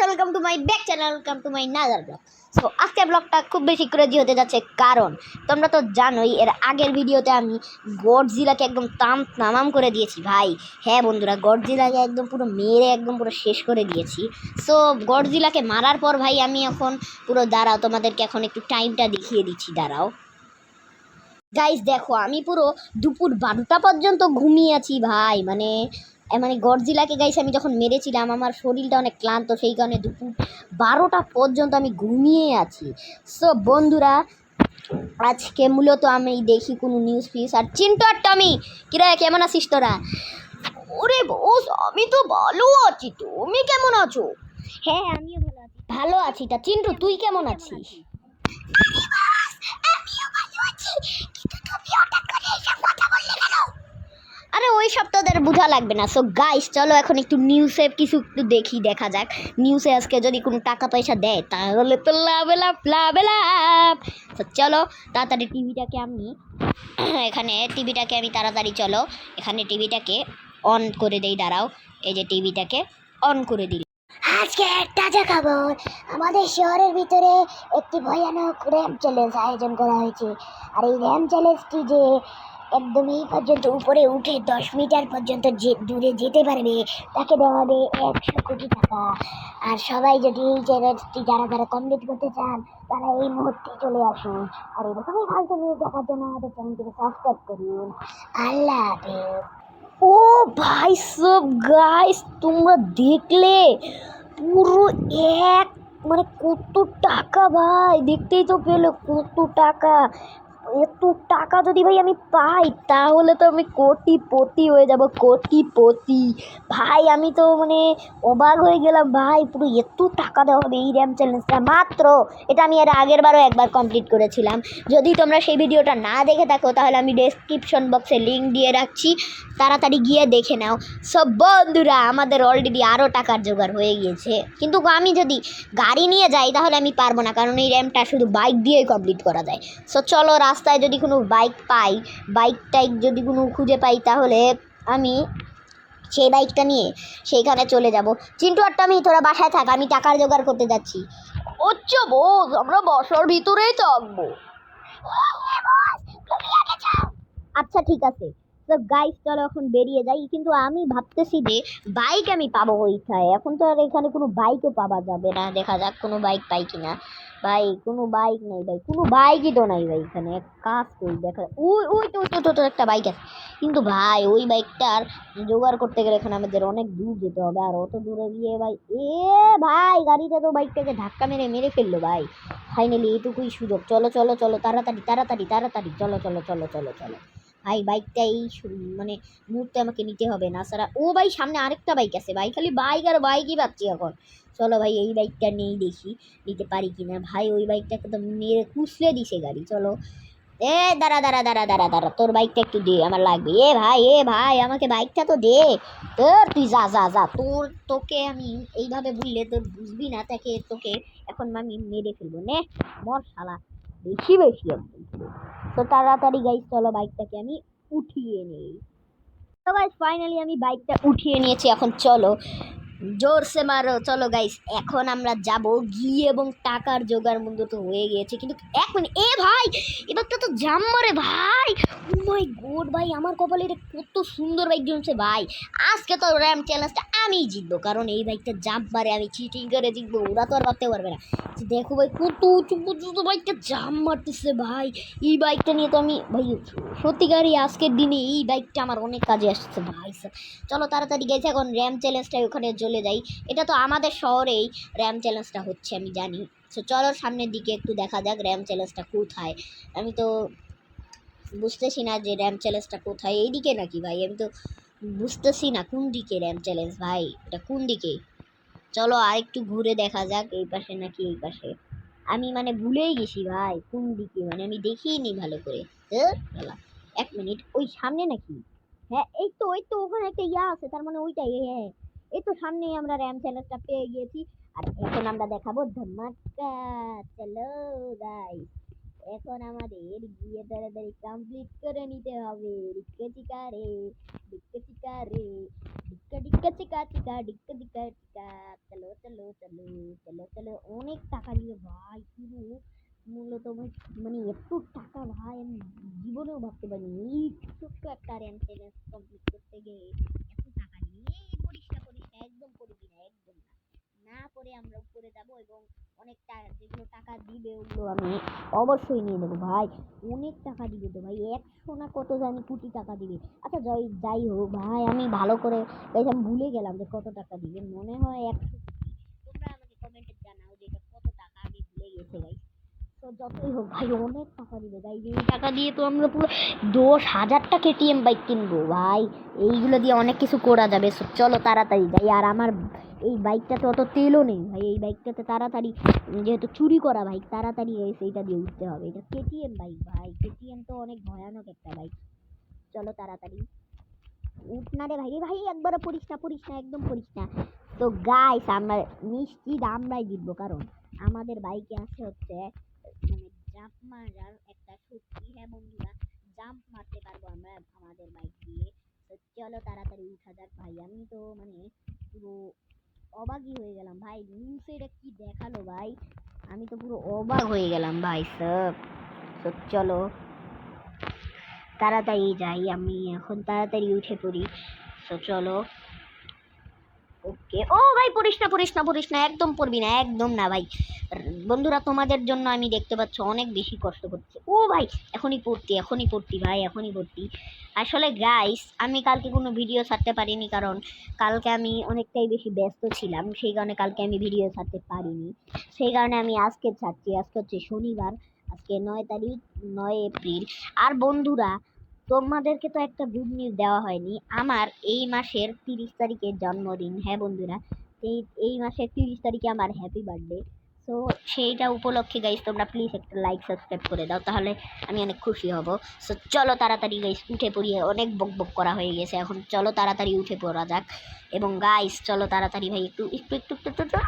Welcome to my back channel, welcome to my another blog. So আজকের ব্লগটা খুব বেশি ক্রেজি হতে যাচ্ছে, কারণ তোমরা তো জানোই এর আগের ভিডিওতে আমি গডজিলাকে একদম তামাম করে দিয়েছি ভাই। হ্যাঁ বন্ধুরা, গডজিলাকে একদম পুরো মেরে একদম পুরো শেষ করে দিয়েছি। সো গডজিলাকে মারার পর ভাই আমি এখন পুরো দাঁড়াও, তোমাদেরকে এখন একটু টাইমটা দেখিয়ে দিচ্ছি, দাঁড়াও গাইস। দেখো আমি পুরো দুপুর 12টা পর্যন্ত ঘুমিয়ে আছি ভাই। মানে গডজিলাকে গাইস আমি যখন মেরেছিলাম আমার শরীরটা অনেক ক্লান্ত, সেই কারণে দুপুর 12টা পর্যন্ত আমি ঘুমিয়ে আছি। সো বন্ধুরা, আজকে মূলত আমি দেখি কোনো নিউজ ফিউজ। আর চিন্টু আর টমি, কিরা কেমন আছিস তোরা? ওরে বস, আমি তো ভালো আছি, তুমি কেমন আছো? হ্যাঁ আমিও ভালো আছি। তা চিন্টু তুই কেমন আছিস? আরে ওই সব তোদের বোঝা লাগবে না। সো গাইস চলো এখন একটু নিউজে কিছু একটু দেখা যাক। নিউজে আজকে যদি কোনো টাকা পয়সা দেয় তাহলে তো লাভ লাভ লাভ লাভ। তো চলো তাড়াতাড়ি টিভিটাকে আমি তাড়াতাড়ি চলো এখানে টিভিটাকে অন করে দেই। দাঁড়াও, এই যে টিভিটাকে অন করে দিই। আজকে তাজা খবর, আমাদের শহরের ভিতরে একটি ভয়ানক র্যাম্প চ্যালেঞ্জ আয়োজন করা হয়েছে। আর এই র্যাম্প চ্যালেঞ্জটি যে একদম এই পর্যন্ত উপরে উঠে 10 মিটার পর্যন্ত দূরে যেতে পারবে তাকে দেওয়া হবে 100 কোটি টাকা। আর সবাই যদি এই চ্যালেঞ্জটি যারা কমপ্লিট করতে চান তারা এই মুহূর্তে চলে আসুন। আর এরকমই ফালতু নিউজ দেখার জন্য আমাদের চ্যানেলটিকে সাবস্ক্রাইব করুন। আল্লাহ হাফেজ। ও ভাই সব গাইস, তোমরা দেখলে পুরো এক কত টাকা ভাই, দেখতেই তো পেলে কত টাকা। এত টাকা যদি ভাই আমি পাই তাহলে তো আমি কোটিপতি হয়ে যাব, কোটিপতি ভাই। আমি তো অবাক হয়ে গেলাম ভাই, পুরো এত টাকা দেওয়া হবে এই র্যাম্প চ্যালেঞ্জটা। মাত্র এটা আমি এর আগের বারও একবার কমপ্লিট করেছিলাম। যদি তোমরা সেই ভিডিওটা না দেখে থাকো তাহলে আমি ডেসক্রিপশন বক্সে লিঙ্ক দিয়ে রাখছি, তাড়াতাড়ি গিয়ে দেখে নাও। সব বন্ধুরা, আমাদের অলরেডি আরও টাকার জোগাড় হয়ে গিয়েছে, কিন্তু আমি যদি গাড়ি নিয়ে যাই তাহলে আমি পারবো না, কারণ এই র্যাম্পটা শুধু বাইক দিয়েই কমপ্লিট করা যায়। সো চলো রাস্তায় যদি কোনো বাইক পাই, বাইক যদি কোনো খুঁজে পাই তাহলে আমি সেই বাইকটা নিয়ে সেইখানে চলে যাব। চিন্টু আর টমি তোরা বাসায় থাক, আমি টাকার জোগাড় করতে যাচ্ছি। আচ্ছা বস, আমরা বাসার ভিতরেই থাকবো। আচ্ছা ঠিক আছে। তো গাইস চলো এখন বেরিয়ে যাই, কিন্তু আমি ভাবতেছি যে বাইক আমি পাবো ওইখানে। এখন তো আর এখানে কোনো বাইকও পাওয়া যাবে না, দেখা যাক কোনো বাইক পাই কিনা। ভাই কোনো বাইক নেই ভাই, কোনো বাইকই তো নাই ভাই এখানে। এক কাজ করি, দেখা ওই ওই তো তো তো একটা বাইক আছে, কিন্তু ভাই ওই বাইকটার জোগাড় করতে গেলে এখানে আমাদের অনেক দূর যেতে হবে। আর অত দূরে গিয়ে ভাই ভাই গাড়িটা তো বাইকটাকে ধাক্কা মেরে মেরে ফেললো ভাই। ফাইনালি এইটুকুই সুযোগ, চলো চলো চলো তাড়াতাড়ি তাড়াতাড়ি তাড়াতাড়ি চলো চলো চলো চলো চলো ভাই। বাইকটা এই মুহূর্তে আমাকে নিতে হবে, না ছাড়া। ও ভাই সামনে আরেকটা বাইক আছে ভাই, খালি বাইক আর বাইকই পাচ্ছি এখন। চলো ভাই এই বাইকটা নেই, দেখি নিতে পারি কিনা। ভাই ওই বাইকটাকে তো মেরে কুচলে দিছে গাড়ি। চলো দাঁড়া দাঁড়া দাঁড়া দাঁড়া দাঁড়া, তোর বাইকটা একটু দে, আমার লাগবে। ভাই আমাকে বাইকটা তো দে। তুই যা যা যা, তোকে আমি এইভাবে বললে তো বুঝবি না, তোকে এখন আমি মেরে ফেলবো। নে মর শালা, বেশি বেশি একদম। তো তাড়াতাড়ি গাইস চলো বাইকটাকে আমি উঠিয়ে নিই। তো গাইস ফাইনালি আমি বাইকটা উঠিয়ে নিয়েছি, এখন চলো জোরসে মারো। চলো গাইস এখন আমরা যাব গিয়ে, এবং টাকার জোগাড় মন্দির তো হয়ে গিয়েছে, কিন্তু এক মিনিট। ভাই এবারটা তো জাম মারে ভাই। ও মাই গড ভাই, আমার কপালে এটা কত সুন্দর বাইক জমছে ভাই। আজকে তো র্যাম্প চ্যালেঞ্জটা আমিই জিতবো, কারণ এই বাইকটা জাম্প মারে, আমি চিটিং করে জিতবো, ওরা তো আর ভাবতে পারবে না। দেখো ভাই কত উঁচু পর্যন্ত বাইকটা জাম্প মারতেছে ভাই। এই বাইকটা নিয়ে তো আমি ভাই সত্যিকারই আজকের দিনে এই বাইকটা আমার অনেক কাজে আসছে ভাই। চলো তাড়াতাড়ি গেছে এখন র্যাম্প চ্যালেঞ্জটা ওখানে চলে যাই। এটা তো আমাদের শহরেই র্যাম্প চ্যালেঞ্জটা হচ্ছে আমি জানি। সো চলো সামনের দিকে একটু দেখা যাক র্যাম্প চ্যালেঞ্জটা কোথায়। আমি তো বুঝতেছি না যে র্যাম্প চ্যালেঞ্জটা কোথায়, এইদিকে নাকি ভাই? আমি তো বুঝতেছি না কোন দিকে র্যাম্প চ্যালেঞ্জ ভাই, এটা কোন দিকে। চলো আর একটু ঘুরে দেখা যাক, এই পাশে নাকি এই পাশে। আমি ভুলেই গেছি ভাই কোন দিকে, আমি দেখিনি ভালো করে। এক মিনিট, ওই সামনে নাকি? হ্যাঁ এই তো ওখানে একটা ইয়া আছে, তার ওইটাই। হ্যাঁ এই তো সামনেই আমরা র্যাম চ্যানেলটা পেয়ে গিয়েছি। আর এখন আমরা দেখাবো ধামাকা। চলো গাইস এখন আমাদের গিয়ে তাড়াতাড়ি কমপ্লিট করে নিতে হবে। ডিক্কা চিকা রে, ডিক্কা চিকা রে, ডিক্কা ডিক্কা চিকা চিকা, ডিক্কা ডিক্কা চিকা। চলো চলো চলো চলো চলো, অনেক টাকা দিবে ভাই পুরো। মূলত মানে এত টাকা ভাই আমি জীবনেও ভাবতে পারিনি। এই ছোট্ট একটা র্যাম্প চ্যালেঞ্জ কমপ্লিট করতে গিয়ে এত টাকা নিয়ে করিস না একদম করবি না, একদম না। না করে আমরা উপরে যাব এবং অনেক টাকা, যেগুলো টাকা দিবে ওগুলো আমি অবশ্যই নিয়ে নেবো ভাই। অনেক টাকা দিবে তো ভাই, 100 না কত জানি কোটি টাকা দিবে। আচ্ছা যাই যাই হোক ভাই, আমি ভালো করে আমি ভুলে গেলাম যে কত টাকা দিবে। মনে হয় 100 কোটি। তোমরা আমাকে কমেন্টে জানাও যে এটা কত টাকা, আমি ভুলে গেছি ভাই। তো যতই হোক ভাই, অনেক টাকা দিবে ভাই। এই টাকা দিয়ে তো আমরা পুরো 10,000টা কেটিএম বাইক কিনবো ভাই। এইগুলো দিয়ে অনেক কিছু করা যাবে। চলো তাড়াতাড়ি যাই। আর আমার এই বাইকটাতে অত তেলও নেই ভাই। এই বাইকটাতে তাড়াতাড়ি, যেহেতু চুরি করা বাইক, তাড়াতাড়ি এইটা দিয়ে উঠতে হবে। এটা কেটিএম বাইক ভাই, কেটিএম তো অনেক ভয়ানক একটা বাইক। চলো তাড়াতাড়ি উঠ না রে ভাই। রে ভাই একবারও পড়িস না, পড়িস না, একদম পড়িস না। তো গাইস আমরা নিশ্চিত আমরাই জিতবো, কারণ আমাদের বাইকে আছে হচ্ছে মানে জাম্প মারার একটা শক্তি। হ্যাঁ বন্ধুরা, জাম্প মারতে পারবো আমরা আমাদের বাইক দিয়ে। তো চলো তাড়াতাড়ি উঠা যাক ভাই। আমি তো মানে পুরো অবাকই হয়ে গেলাম ভাই, নিউজে এটা কি দেখালো ভাই। আমি তো পুরো অবাক হয়ে গেলাম ভাই সব। তো চলো তাড়াতাড়ি যাই, আমি এখন তাড়াতাড়ি উঠে পড়ি। তো চলো। ওকে। ও ভাই পড়িস না, পড়িস না, পড়িস না, একদম পড়বি না, একদম না ভাই। বন্ধুরা তোমাদের জন্য আমি দেখতে পাচ্ছ অনেক বেশি কষ্ট করছি। ও ভাই এখনই পড়তি, এখনই পড়তি ভাই, এখনই পড়তি। আসলে গাইস আমি কালকে কোনো ভিডিও ছাড়তে পারিনি, কারণ কালকে আমি অনেকটাই বেশি ব্যস্ত ছিলাম। সেই কারণে কালকে আমি ভিডিও ছাড়তে পারিনি। সেই কারণে আমি আজকে ছাড়ছি। আজকে হচ্ছে শনিবার, আজকে 9 তারিখ, 9 এপ্রিল। আর বন্ধুরা তোমাদেরকে তো একটা গুড নিউজ দেওয়া হয়নি। আমার এই মাসের 30 তারিখে জন্মদিন। হ্যাঁ বন্ধুরা, এই মাসের 30 তারিখে আমার হ্যাপি বার্থডে। তো সেইটা উপলক্ষে গাইস তোমরা প্লিজ একটা লাইক সাবস্ক্রাইব করে দাও, তাহলে আমি অনেক খুশি হব। সো চলো তাড়াতাড়ি গাইস উঠে পড়িয়ে, অনেক বক বক করা হয়ে গেছে, এখন চলো তাড়াতাড়ি উঠে পড়া যাক। এবং গাইস চলো তাড়াতাড়ি ভাই, একটু একটু একটু একটু একটু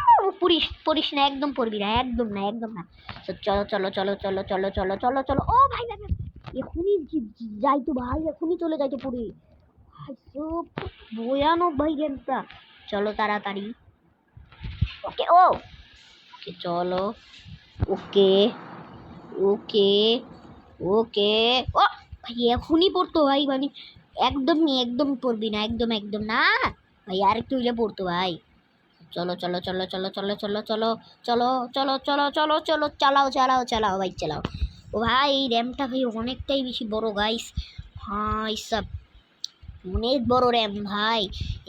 পড়িস পড়িস না, একদম পড়বি না, একদম না, একদম না। তো চলো চলো চলো চলো চলো চলো চলো চলো। ও ভাই ভাই ভাই, এখনই যাইতো ভাই, এখনই চলে যাইতো পড়ে ভাই। সব ভয়ানক ভাই গেমটা। চলো তাড়াতাড়ি। ওকে। ও ওকে চলো। ওকে ওকে ওকে। ও ভাই এখনই পড়তো ভাই, মানে একদমই একদম পড়বি না, একদম একদম না ভাই, আর একটু হইলে পড়তো ভাই। চলো চলো চলো চলো চলো চলো চলো চলো চলো চলো চলো চলো, চালাও চালাও চালাও ভাই চালাও। ও ভাই এই র্যামটা ভাই অনেকটাই বেশি বড় গাইস। হ্যাঁ সব অনেক বড় র্যাম ভাই।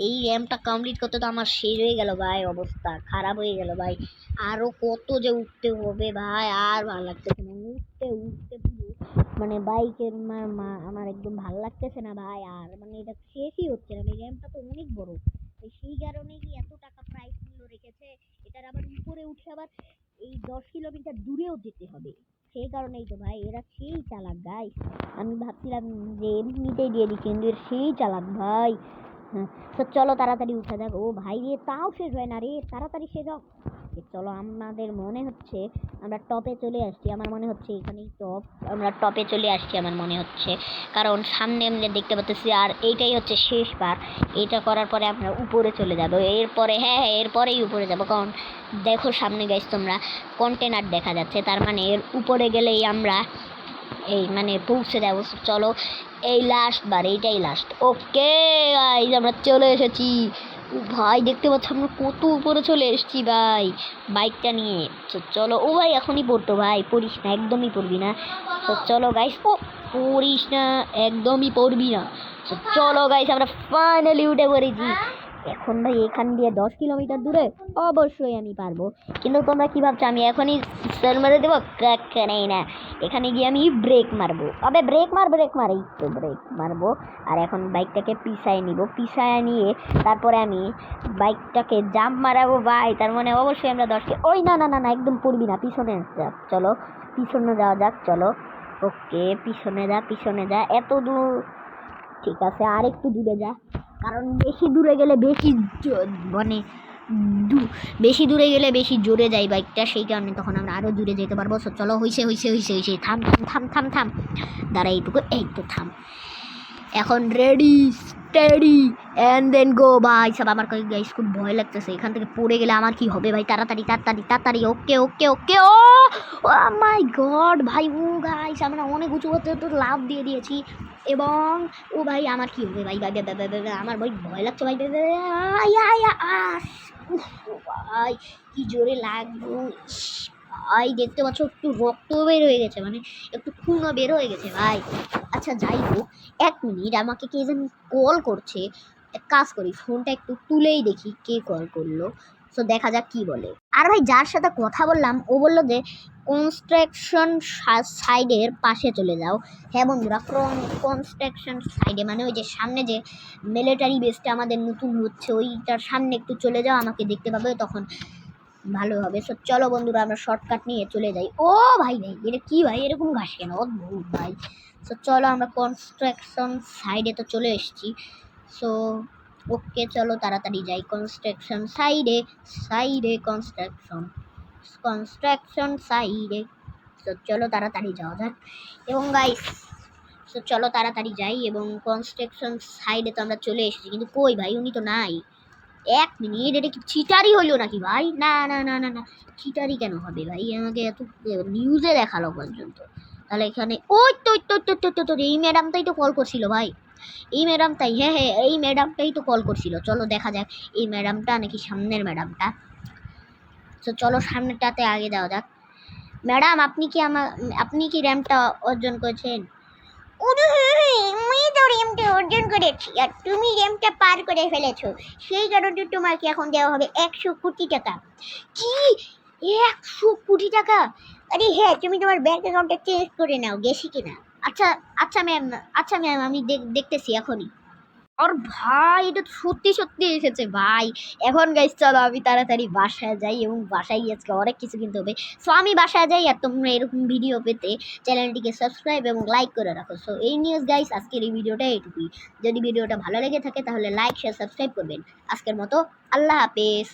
এই র্যামটা কমপ্লিট করতে তো আমার শেষ হয়ে গেল ভাই, অবস্থা খারাপ হয়ে গেল ভাই। আরো কত যে উঠতে হবে ভাই, আর ভালো লাগতেছে না উঠতে উঠতে পুরো মানে বাইকের আমার একদম ভালো লাগতেছে না ভাই। আর মানে এটা শেষই হচ্ছে না, এই র্যামটা তো অনেক বড়। সেই কারণে কি এত টাকা প্রাইস মূল্য রেখেছে। এটার আবার উপরে উঠে আবার এই 10 কিলোমিটার দূরেও যেতে হবে। সেই কারণেই তো ভাই এরা সেই চালাক গাই। আমি ভাবছিলাম যে এমনিতেই দিয়ে দিচ্ছি, কিন্তু এর সেই চালাক ভাই। হ্যাঁ। তো চলো তাড়াতাড়ি উঠা যাক। ও ভাই রে তাও শেষ হয় না রে, তাড়াতাড়ি শেষ হোক। চলো আমাদের মনে হচ্ছে আমরা টপে চলে আসছি। আমার মনে হচ্ছে এখানেই টপ, আমরা টপে চলে আসছি আমার মনে হচ্ছে, কারণ সামনে আমরা দেখতে পাচ্ছি। আর এইটাই হচ্ছে শেষ বার। এটা করার পরে আমরা উপরে চলে যাব। এরপরে হ্যাঁ হ্যাঁ এরপরেই উপরে যাব, কারণ দেখো সামনে গাইস তোমরা কন্টেনার দেখা যাচ্ছে, তার মানে এর উপরে গেলেই আমরা এই মানে পৌঁছে যাবো। চলো এই লাস্ট বার, এইটাই লাস্ট। ওকে গাইস আমরা চলে এসেছি। ও ভাই দেখতে পাচ্ছ আমরা কত উপরে চলে এসেছি ভাই বাইকটা নিয়ে। তো চলো। ও ভাই এখনই পড়তো ভাই, পড়িস না, একদমই পড়বি না। তো চলো গাইস। ও পড়িস না, একদমই পড়বি না। তো চলো গাইস আমরা ফাইনালি উঠে পড়েছি। এখন ভাই এখান দিয়ে 10 কিলোমিটার দূরে অবশ্যই আমি পারবো। কিন্তু তোমরা কি ভাবছো আমি এখনই স্টার্ট মেরে দেবো? নেই না, এখানে গিয়ে আমি ব্রেক মারবো। আবে ব্রেক মার, এই তো ব্রেক মারবো। আর এখন বাইকটাকে পিছায় নিব, পিছায় নিয়ে তারপরে আমি বাইকটাকে জাম্প মারাবো ভাই। তার মানে অবশ্যই আমরা 10 ওই না না না না, একদম পড়বি না, পিছনে যা। চলো পিছনে যাওয়া যাক, চলো। ওকে পিছনে যা, পিছনে যা, এত দূর ঠিক আছে, আর একটু দূরে যা, কারণ বেশি দূরে গেলে বেশি মানে বেশি দূরে গেলে বেশি জোরে যায় বাইকটা, সেই কারণে তখন আমরা আরও দূরে যেতে পারবো। সো চলো, হইছে হইছে হইছে হইছে, থাম থাম থাম থাম থাম, দাঁড়া এইটুকু, এই তো থাম। এখন রেডি স্টেডি অ্যান্ড দেন গো। ভাই সব আমার কাছে গাইস খুব ভয় লাগতেছে, এখান থেকে পড়ে গেলে আমার কি হবে ভাই? তাড়াতাড়ি তাড়াতাড়ি তাড়াতাড়ি, ওকে ওকে ওকে। ও মাই গড ভাই, ও গাইস আমরা অনেক উঁচু হতে তো লাভ দিয়ে দিয়েছি, এবং ও ভাই আমার কি হবে ভাই? ভাই ভাই ভাই ভাই ভাই, আমার ভাই ভয় লাগছে ভাই ভাই ভাই, ভাই কি জোরে লাগলো। ভাই দেখতে পাচ্ছ একটু রক্ত বের হয়ে গেছে, মানে একটু খুনও বের হয়ে গেছে ভাই। আচ্ছা যাই হোক, 1 মিনিট, আমাকে কে যেন কল করছে। এক কাজ করি, ফোনটা একটু তুলেই দেখি কে কল করলো। তো দেখা যাক কি বলে। আর ভাই যার সাথে কথা বললাম ও বললো যে কনস্ট্রাকশন সাইডের পাশে চলে যাও। হ্যাঁ বন্ধুরা, কনস্ট্রাকশন সাইডে মানে ওই যে সামনে যে মিলিটারি বেসটা আমাদের নতুন হচ্ছে, ওইটার সামনে একটু চলে যাও, আমাকে দেখতে পাবে তখন ভালো হবে। সো চলো বন্ধুরা, আমরা শর্টকাট নিয়ে চলে যাই। ও ভাই ভাই, এটা কি ভাই, এরকম ঘাস কেন, অদ্ভুত ভাই। সো চলো, আমরা কনস্ট্রাকশন সাইডে তো চলে এসেছি। সো ওকে, চলো তাড়াতাড়ি যাই কনস্ট্রাকশন সাইডে। সাইডে কনস্ট্রাকশন সাইডে। সো চলো তাড়াতাড়ি যাওয়া যাক। এবং গাইস, সো চলো তাড়াতাড়ি যাই, এবং কনস্ট্রাকশন সাইডে তো আমরা চলে এসেছি, কিন্তু কই ভাই, উনি তো নাই। 1 মিনিট, এটা কি চিটারি হইলো নাকি ভাই? না না না না না, চিটারি কেন হবে ভাই? আমাকে এত নিউজে দেখালো পর্যন্ত। তাহলে এখানে ওই তো ওই তো ওই তো ওই তো ওই তো, এই ম্যাডামটাই তো কল করছিল ভাই, এই ম্যাডামটাই, হ্যাঁ হ্যাঁ এই ম্যাডামটাই তো কল করছিল। চলো দেখা যাক এই ম্যাডামটা নাকি সামনের ম্যাডামটা। তো চলো সামনেরটাতে আগে যাওয়া যাক। ম্যাডাম আপনি কি র্যাম্পটা অর্জন করেছেন? আমি তো র্যাম্পটা অর্জন করেছি, আর তুমি র্যাম্পটা পার করে ফেলেছো, সেই কারণে তোমাকে এখন দেওয়া হবে 100 কোটি টাকা। কি, 100 কোটি টাকা? আরে হ্যাঁ, তুমি তোমার ব্যাংক অ্যাকাউন্টে চেক করে নাও গেছি কিনা। আচ্ছা আচ্ছা ম্যাম, আচ্ছা ম্যাম, আমি দেখতেছি এখনই। আর ভাই এটা তো সত্যি সত্যি এসেছে ভাই। এখন গাইস চলো আমি তাড়াতাড়ি বাসায় যাই, এবং বাসায় গিয়ে আজকে অনেক কিছু কিনতে হবে। সো আমি বাসায় যাই, আর তোমরা এরকম ভিডিও পেতে চ্যানেলটিকে সাবস্ক্রাইব এবং লাইক করে রাখো। সো এই নিউজ গাইস, আজকের এই ভিডিওটা এইটুকুই। যদি ভিডিওটা ভালো লেগে থাকে তাহলে লাইক শেয়ার সাবস্ক্রাইব করবেন। আজকের মতো আল্লাহ হাফেজ।